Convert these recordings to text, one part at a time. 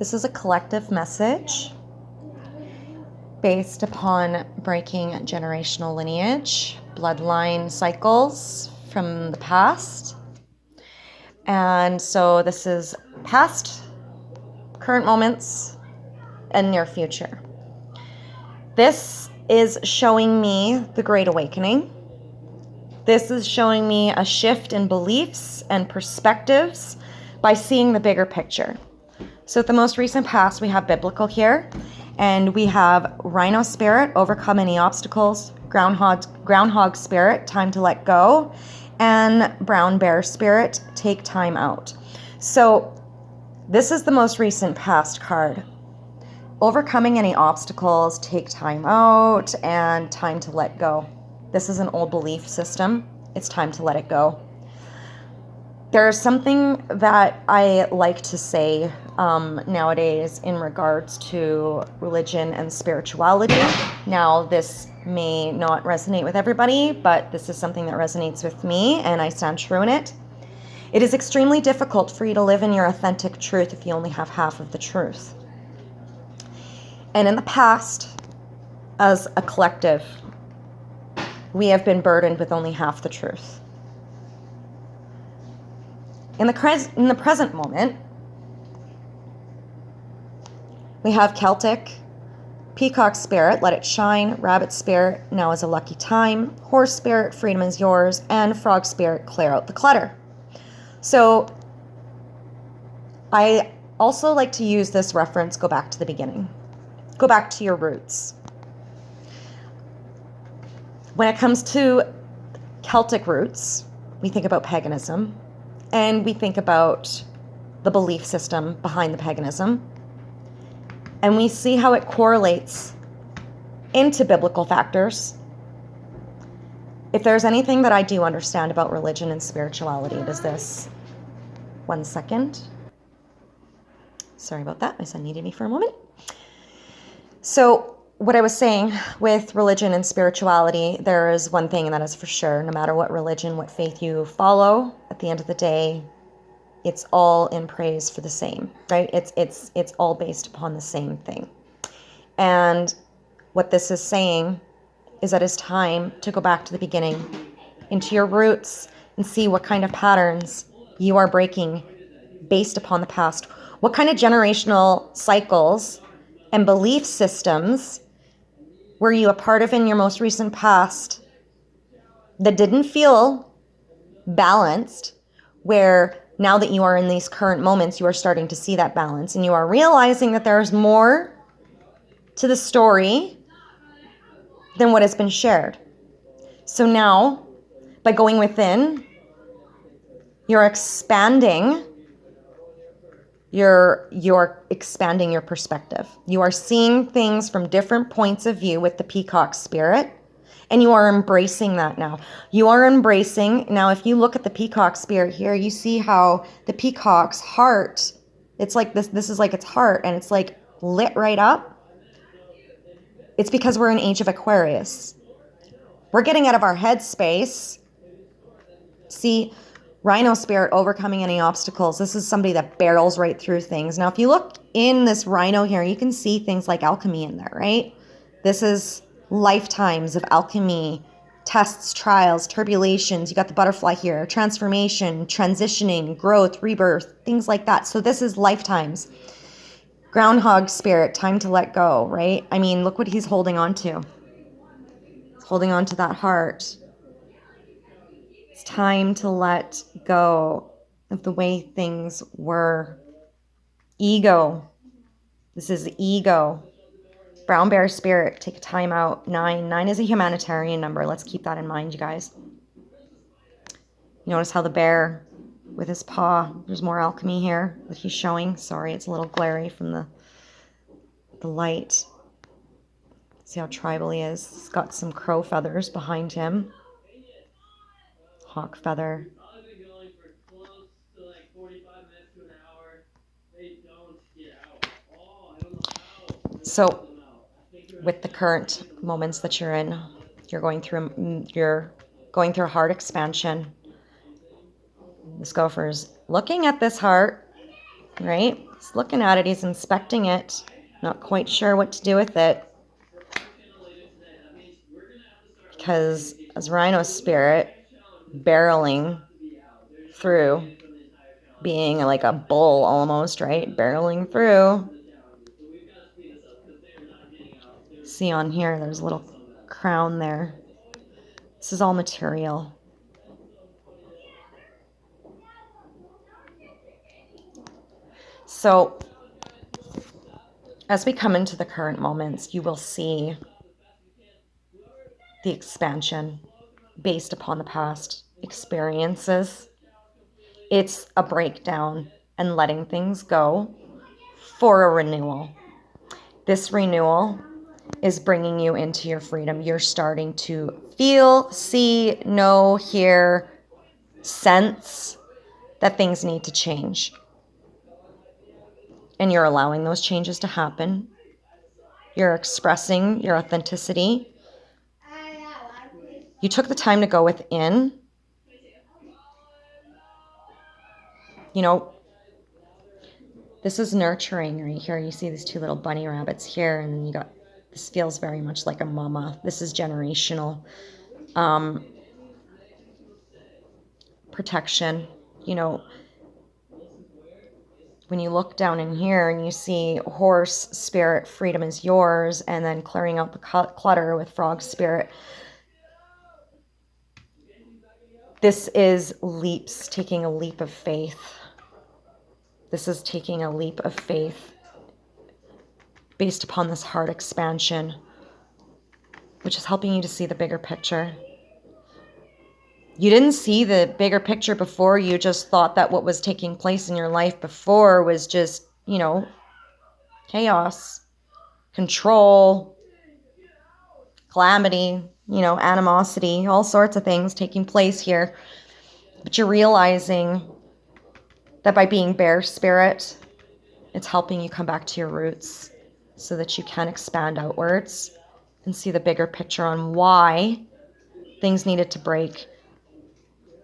This is a collective message based upon breaking generational lineage, bloodline cycles from the past. And so this is past, current moments, and near future. This is showing me the Great Awakening. This is showing me a shift in beliefs and perspectives by seeing the bigger picture. So at the most recent past, we have biblical here, and we have rhino spirit, overcome any obstacles, groundhog spirit, time to let go, and brown bear spirit, take time out. So this is the most recent past card. Overcoming any obstacles, take time out, and time to let go. This is an old belief system. It's time to let it go. There's something that I like to say nowadays in regards to religion and spirituality. Now, this may not resonate with everybody, but this is something that resonates with me, and I stand true in it. It is extremely difficult for you to live in your authentic truth if you only have half of the truth. And in the past, as a collective, we have been burdened with only half the truth. In the present moment, we have Celtic, peacock spirit, let it shine, rabbit spirit, now is a lucky time, horse spirit, freedom is yours, and frog spirit, clear out the clutter. So I also like to use this reference, go back to the beginning. Go back to your roots. When it comes to Celtic roots, we think about paganism, and we think about the belief system behind the paganism, and we see how it correlates into biblical factors. If there's anything that I do understand about religion and spirituality, it is this. 1 second. Sorry about that. My son needed me for a moment. So what I was saying with religion and spirituality, there is one thing, and that is for sure, no matter what religion, what faith you follow, at the end of the day, it's all in praise for the same, right? It's all based upon the same thing. And what this is saying is that it's time to go back to the beginning, into your roots, and see what kind of patterns you are breaking based upon the past. What kind of generational cycles and belief systems were you a part of in your most recent past that didn't feel balanced, where now that you are in these current moments, you are starting to see that balance, and you are realizing that there's more to the story than what has been shared. So now, by going within, you're expanding you're expanding your perspective. You are seeing things from different points of view with the peacock spirit, and you are embracing that now. You are embracing, now if you look at the peacock spirit here, you see how the peacock's heart, it's like this is like its heart, and it's like lit right up. It's because we're in age of Aquarius. We're getting out of our head space. See, rhino spirit, overcoming any obstacles. This is somebody that barrels right through things. Now, if you look in this rhino here, you can see things like alchemy in there, right? This is lifetimes of alchemy, tests, trials, turbulations. You got the butterfly here, transformation, transitioning, growth, rebirth, things like that. So this is lifetimes. Groundhog spirit, time to let go, right? I mean, look what he's holding on to. He's holding on to that heart. It's time to let go of the way things were. Ego. This is ego. Brown bear spirit, take a time out. 9. 9 is a humanitarian number. Let's keep that in mind, you guys. Notice how the bear with his paw, there's more alchemy here that he's showing. Sorry, it's a little glary from the light. See how tribal he is. He's got some crow feathers behind him. Hawk feather. So with the current moments that you're in, you're going through a heart expansion. This gopher's looking at this heart, right? He's looking at it. He's inspecting it. Not quite sure what to do with it. Because as Rhino spirit, barreling through, being like a bull almost, right? Barreling through. See on here, there's a little crown there. This is all material. So as we come into the current moments, you will see the expansion based upon the past experiences. It's a breakdown and letting things go for a renewal. This renewal is bringing you into your freedom. You're starting to feel, see, know, hear, sense that things need to change. And you're allowing those changes to happen. You're expressing your authenticity. You took the time to go within. You know, this is nurturing right here. You see these two little bunny rabbits here, and then you got, this feels very much like a mama. This is generational. Protection. You know, when you look down in here and you see horse spirit, freedom is yours, and then clearing out the clutter with frog spirit. This is leaps, taking a leap of faith. This is taking a leap of faith based upon this heart expansion, which is helping you to see the bigger picture. You didn't see the bigger picture before. You just thought that what was taking place in your life before was just, you know, chaos, control, calamity, you know, animosity, all sorts of things taking place here. But you're realizing that by being bear spirit, it's helping you come back to your roots so that you can expand outwards and see the bigger picture on why things needed to break.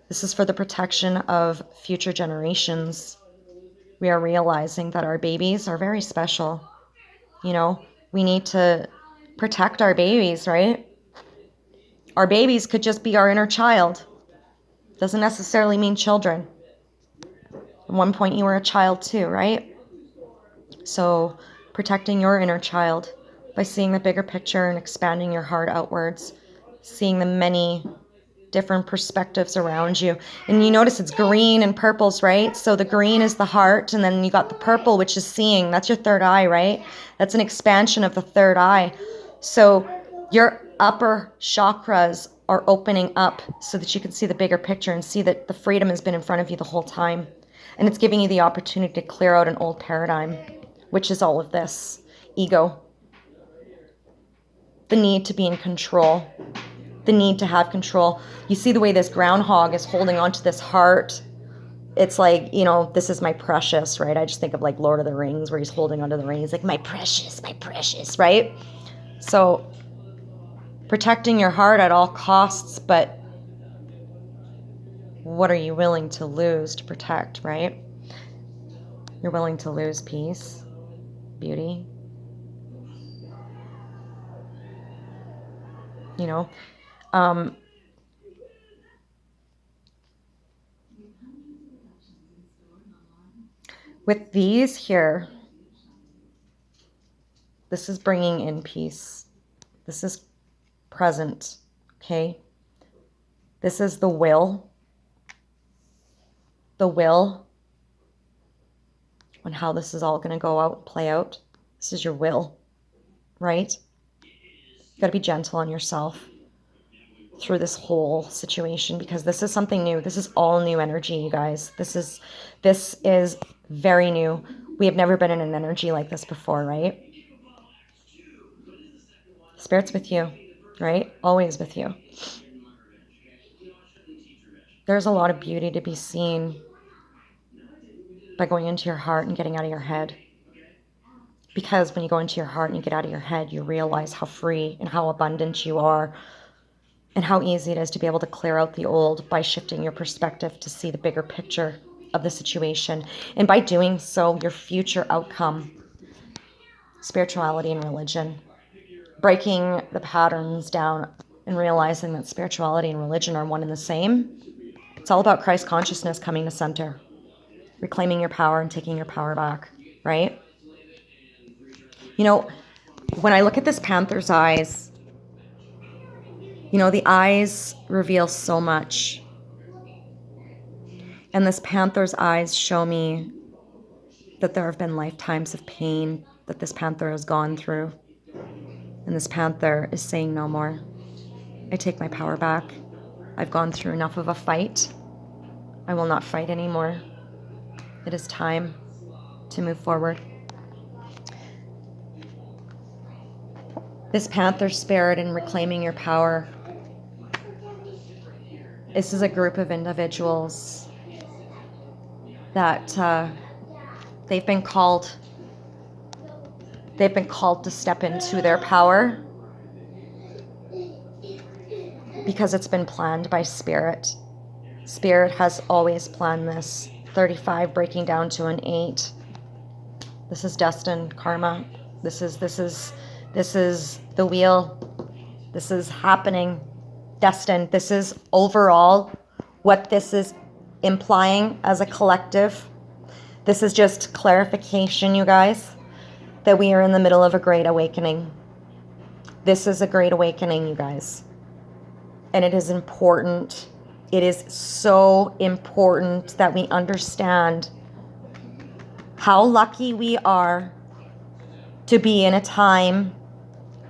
This is for the protection of future generations. We are realizing that our babies are very special. You know, we need to protect our babies, right? Our babies could just be our inner child. Doesn't necessarily mean children. At one point you were a child too, right? So protecting your inner child by seeing the bigger picture and expanding your heart outwards, seeing the many different perspectives around you. And you notice it's green and purples, right? So the green is the heart, and then you got the purple, which is seeing. That's your third eye, right? That's an expansion of the third eye. So your upper chakras are opening up so that you can see the bigger picture and see that the freedom has been in front of you the whole time. And it's giving you the opportunity to clear out an old paradigm, which is all of this. Ego. The need to be in control. The need to have control. You see the way this groundhog is holding onto this heart. It's like, you know, this is my precious, right? I just think of like Lord of the Rings where he's holding onto the ring. He's like, my precious, right? So protecting your heart at all costs, but what are you willing to lose to protect, right? You're willing to lose peace, beauty, you know. With these here, this is bringing in peace. This is present, okay? This is the will. The will on how this is all going to go out, play out. This is your will, right? You got to be gentle on yourself through this whole situation because this is something new. This is all new energy, you guys. This is very new. We have never been in an energy like this before, right? Spirit's with you, right? Always with you. There's a lot of beauty to be seen by going into your heart and getting out of your head. Because when you go into your heart and you get out of your head, you realize how free and how abundant you are and how easy it is to be able to clear out the old by shifting your perspective to see the bigger picture of the situation. And by doing so, your future outcome, spirituality and religion, breaking the patterns down and realizing that spirituality and religion are one and the same. It's all about Christ consciousness coming to center, reclaiming your power and taking your power back, right? You know, when I look at this panther's eyes, you know, the eyes reveal so much. And this panther's eyes show me that there have been lifetimes of pain that this panther has gone through. And this panther is saying no more. I take my power back. I've gone through enough of a fight. I will not fight anymore. It is time to move forward. This panther spirit in reclaiming your power. This is a group of individuals that they've been called to step into their power because it's been planned by Spirit. Spirit has always planned this. 35 breaking down to an 8. This is destined karma. This is the wheel. This is happening. Destined. This is overall what this is implying as a collective. This is just clarification, you guys, that we are in the middle of a great awakening. This is a great awakening, you guys. And it is important. It is so important that we understand how lucky we are to be in a time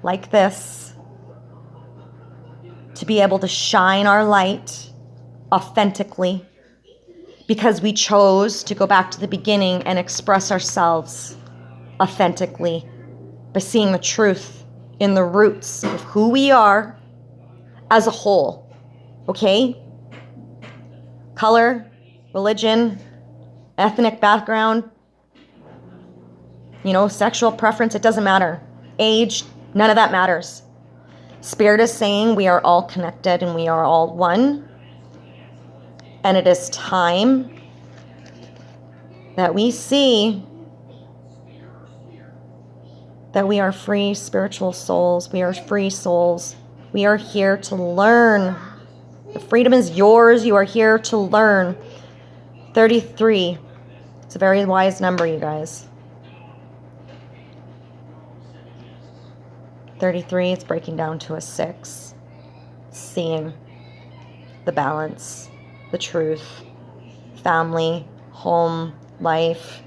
like this, to be able to shine our light authentically, because we chose to go back to the beginning and express ourselves authentically by seeing the truth in the roots of who we are as a whole. Okay? Color, religion, ethnic background, you know, sexual preference, it doesn't matter. Age, none of that matters. Spirit is saying we are all connected and we are all one. And it is time that we see that we are free spiritual souls. We are free souls. We are here to learn. The freedom is yours. You are here to learn. 33. It's a very wise number, you guys. 33, it's breaking down to a 6. Seeing the balance, the truth, family, home, life,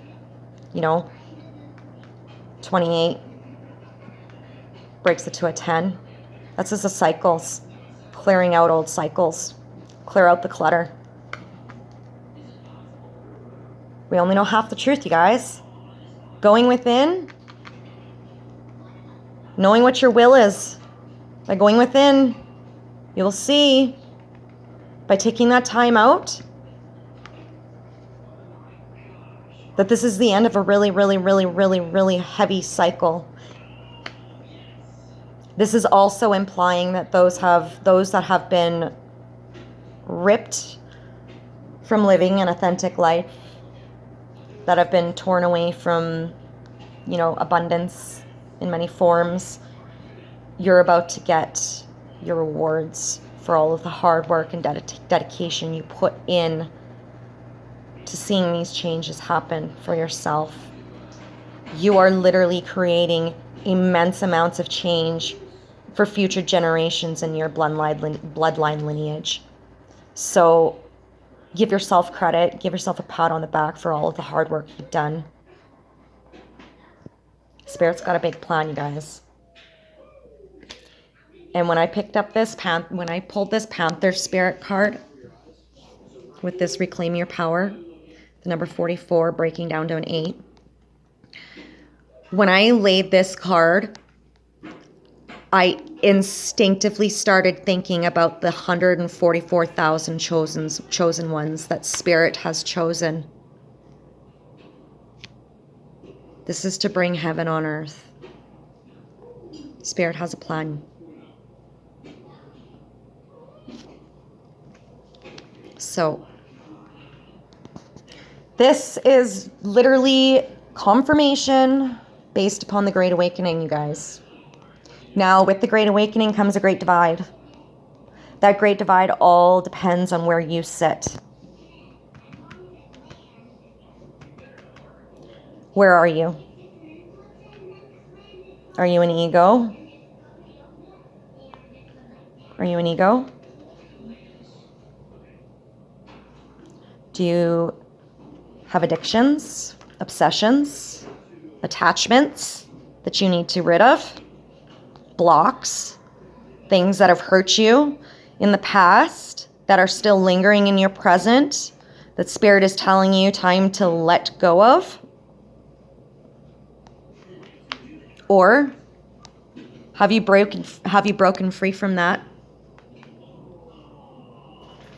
you know. 28 breaks it to a 10. That's just the cycles. Clearing out old cycles. Clear out the clutter. We only know half the truth, you guys. Going within, knowing what your will is. By going within, you'll see, by taking that time out, that this is the end of a really, really, really, really, really heavy cycle. This is also implying that those that have been ripped from living an authentic life, that have been torn away from, you know, abundance in many forms, you're about to get your rewards for all of the hard work and dedication you put in to seeing these changes happen for yourself. You are literally creating immense amounts of change for future generations in your bloodline lineage. So give yourself credit, give yourself a pat on the back for all of the hard work you've done. Spirit's got a big plan, you guys. And when I picked up this when I pulled this Panther Spirit card with this Reclaim Your Power, the number 44 breaking down to an 8. When I laid this card, I instinctively started thinking about the 144,000 chosen ones that Spirit has chosen. This is to bring heaven on earth. Spirit has a plan. So, This is literally confirmation based upon the Great Awakening, you guys. Now, with the Great Awakening comes a great divide. That great divide all depends on where you sit. Where are you? Are you an ego? Are you an ego? Do you have addictions, obsessions, attachments that you need to rid of? Blocks, things that have hurt you in the past that are still lingering in your present that Spirit is telling you time to let go of? Or have you broken free from that?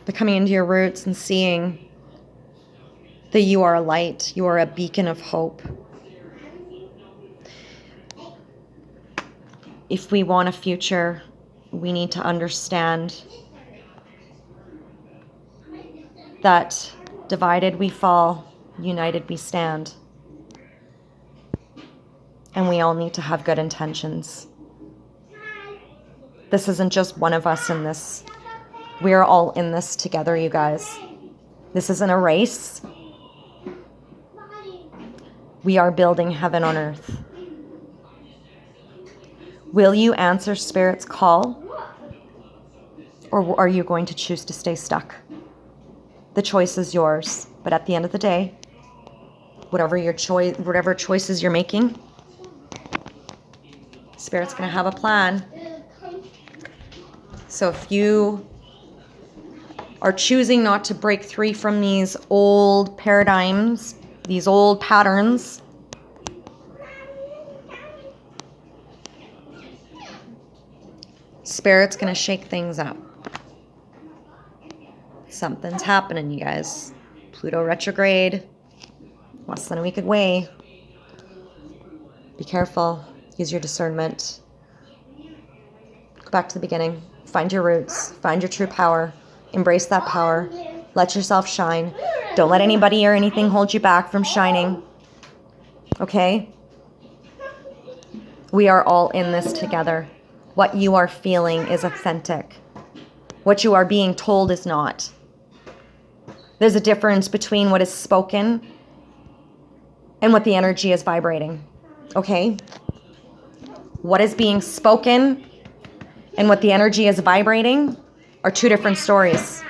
Becoming into your roots and seeing that you are a light, you are a beacon of hope. If we want a future, we need to understand that divided we fall, united we stand. And we all need to have good intentions. This isn't just one of us in this. We're all in this together, you guys. This isn't a race. We are building heaven on earth. Will you answer Spirit's call? Or are you going to choose to stay stuck? The choice is yours. But at the end of the day, whatever choices you're making, Spirit's going to have a plan. So if you are choosing not to break free from these old paradigms, these old patterns, Spirit's going to shake things up. Something's happening, you guys. Pluto retrograde, less than a week away. Be careful. Use your discernment. Go back to the beginning. Find your roots. Find your true power. Embrace that power. Let yourself shine. Don't let anybody or anything hold you back from shining. Okay? We are all in this together. What you are feeling is authentic. What you are being told is not. There's a difference between what is spoken and what the energy is vibrating. Okay? What is being spoken and what the energy is vibrating are two different stories.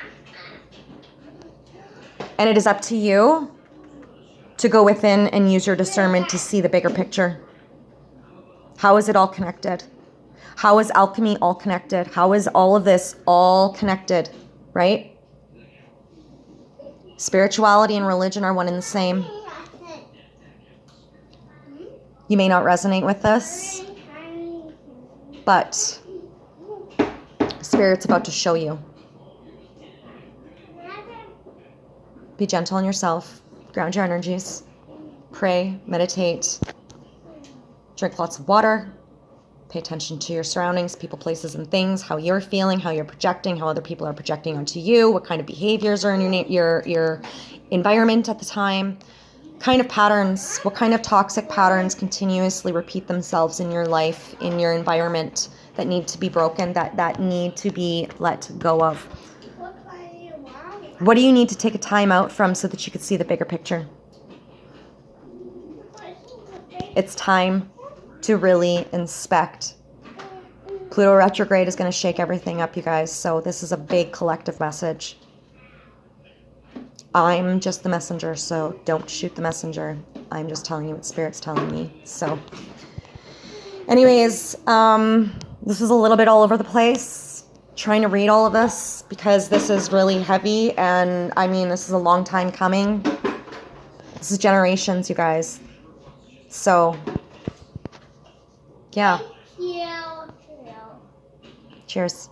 And it is up to you to go within and use your discernment to see the bigger picture. How is it all connected? How is alchemy all connected? How is all of this all connected, right? Spirituality and religion are one and the same. You may not resonate with this, but Spirit's about to show you. Be gentle on yourself. Ground your energies. Pray, meditate. Drink lots of water. Pay attention to your surroundings, people, places, and things, how you're feeling, how you're projecting, how other people are projecting onto you, what kind of behaviors are in your environment at the time, kind of patterns, what kind of toxic patterns continuously repeat themselves in your life, in your environment, that need to be broken, that need to be let go of. What do you need to take a time out from so that you could see the bigger picture? It's time to really inspect. Pluto retrograde is going to shake everything up, you guys. So this is a big collective message. I'm just the messenger, so don't shoot the messenger. I'm just telling you what Spirit's telling me. So anyways, this is a little bit all over the place. Trying to read all of this because this is really heavy. And I mean, this is a long time coming. This is generations, you guys. So yeah. Cheers.